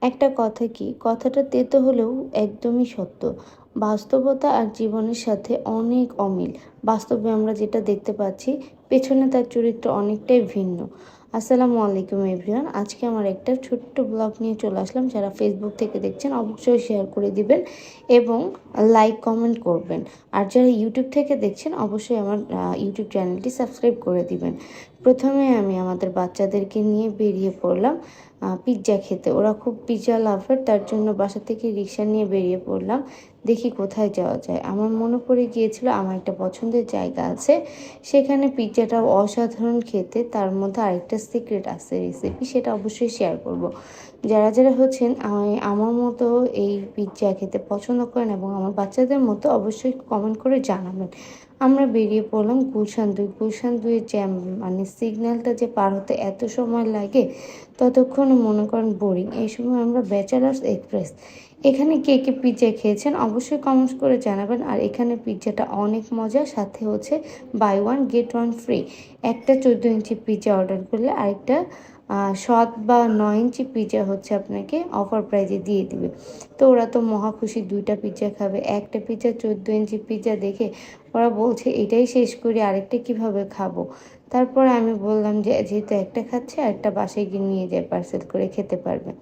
একটা কথা কি, কথাটা তেতো হলেও একদমই সত্য। বাস্তবতা আর জীবনের সাথে অনেক অমিল। বাস্তবে আমরা যেটা দেখতে পাচ্ছি, পেছনে তার চরিত্র অনেকটাই ভিন্ন। আসসালামু আলাইকুম এভরিওয়ান। আজকে আমার একটা ছোট্ট ব্লগ নিয়ে চলে আসলাম। যারা ফেসবুক থেকে দেখছেন অবশ্যই শেয়ার করে দিবেন এবং লাইক কমেন্ট করবেন। আর যারা ইউটিউব থেকে দেখছেন অবশ্যই আমার ইউটিউব চ্যানেলটি সাবস্ক্রাইব করে দিবেন। প্রথমে আমি আমাদের বাচ্চাদেরকে নিয়ে বেরিয়ে পড়লাম পিৎজা খেতে। ওরা খুব পিৎজা লাভার, তার জন্য বাসা থেকে রিক্সা নিয়ে বেরিয়ে পড়লাম। দেখি কোথায় যাওয়া যায়। আমার মনে পড়ে গিয়েছিল আমার একটা পছন্দের জায়গা আছে, সেখানে পিৎজাটাও অসাধারণ খেতে। তার মধ্যে আরেকটা সিক্রেট আছে রেসিপি, সেটা অবশ্যই শেয়ার করব। যারা যারা হচ্ছেন আমার মতো এই পিৎজা খেতে পছন্দ করেন এবং আমার বাচ্চাদের মতো, অবশ্যই কমেন্ট করে জানাবেন। আমরা বেরিয়ে পড়লাম গুলশান 2 জ্যাম, মানে সিগন্যালটা যে পার হতে এত সময় লাগে, ততক্ষণে মনে করেন বোরিং। এই সময় আমরা ব্যাচেলার্স এক্সপ্রেস। এখানে কে কে পিৎজা খেয়েছেন অবশ্যই কমেন্টস করে জানাবেন। আর এখানে পিৎজাটা অনেক মজা, সাথে হচ্ছে buy one get one free. একটা 14 ইঞ্চি পিৎজা অর্ডার করলে আরেকটা 7 বা 9 ইঞ্চি পিৎজা হচ্ছে আপনাকে অফার প্রাইজে দিয়ে দিবে। তো ওরা তো মহা খুশি, 2টা পিৎজা খাবে। একটা পিৎজা 14 ইঞ্চি পিৎজা দেখে ওরা বলছে এটাই শেষ করি, আরেকটা কিভাবে খাবো। তারপরে আমি বললাম যে যেহেতু একটা খাচ্ছে আরেকটা বাসায় গিয়ে নিয়ে যায়, পার্সেল করে খেতে পারবে।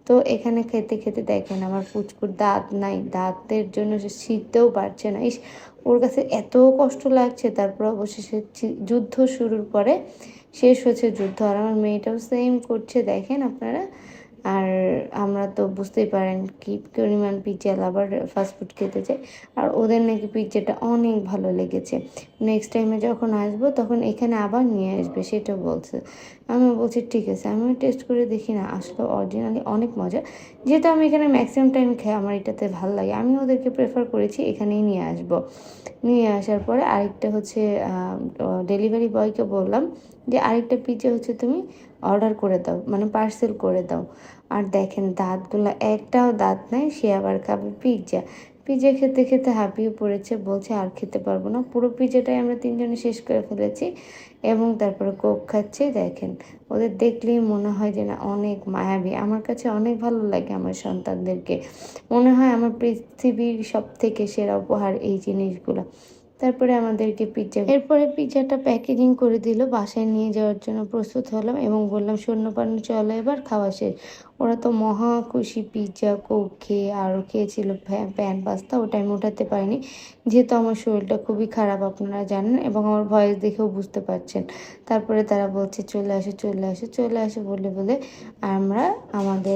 তো এখানে খেতে খেতে দেখেন আমার পুচকুর দাঁত নাই, দাঁতের জন্য সে ছিঁড়তেও পারছে না। ওর কাছে এত কষ্ট লাগছে। তারপর অবশেষে যুদ্ধ শুরুর পরে শেষ হচ্ছে যুদ্ধ। আর আমার মেয়েটাও সেম করছে, দেখেন আপনারা। আর আমরা তো বুঝতেই পারেন কি পরিমাণ পিৎজা লাভার, ফাস্টফুড খেতে চাই। আর ওদের নাকি পিৎজাটা অনেক ভালো লেগেছে। নেক্সট টাইমে যখন আসবো তখন এখানে আবার নিয়ে আসবে, সেটা বলছে। আমি বলছি ঠিক আছে, আমিও টেস্ট করে দেখি না, আসলে অরিজিনালি অনেক মজা। যেহেতু আমি এখানে ম্যাক্সিমাম টাইম খাই, আমার এটাতে ভালো লাগে, আমি ওদেরকে প্রেফার করেছি এখানেই নিয়ে আসবো। নিয়ে আসার পরে আরেকটা হচ্ছে ডেলিভারি বয়কে বললাম যে আরেকটা পিৎজা হচ্ছে তুমি অর্ডার করে দাও, মানে পার্সেল করে দাও। আর দেখেন দাঁতগুলো, একটাও দাঁত নাই, সে আবার খাবে পিৎজা। পিৎজা খেতে খেতে হাঁপিয়ে পড়েছে, বলছে আর খেতে পারবো না। পুরো পিৎজাটাই আমরা তিনজনে শেষ করে ফেলেছি এবং তারপরে কোক খাচ্ছে। দেখেন ওদের দেখলেই মনে হয় যে না অনেক মায়াবী। আমার কাছে অনেক ভালো লাগে আমার সন্তানদেরকে, মনে হয় আমার পৃথিবীর সব থেকে সেরা উপহার এই জিনিসগুলো। তারপরে আমাদেরকে এরপরে পিৎজাটা প্যাকেজিং করে দিল, বাসায় নিয়ে যাওয়ার জন্য প্রস্তুত হলাম এবং বললাম শূন্যপান চলো এবার খাওয়া শেষ। ওরা তো মহা খুশি, পিৎজা কোক খেয়ে। আরও খেয়েছিল প্যান পাস্তা, ওটা আমি উঠাতে পারিনি যেহেতু আমার শরীরটা খুবই খারাপ, আপনারা জানেন, এবং আমার ভয়েস দেখেও বুঝতে পারছেন। তারপরে তারা বলছে চলে আসে চলে আসে চলে আসে বলে বলে আমরা আমাদের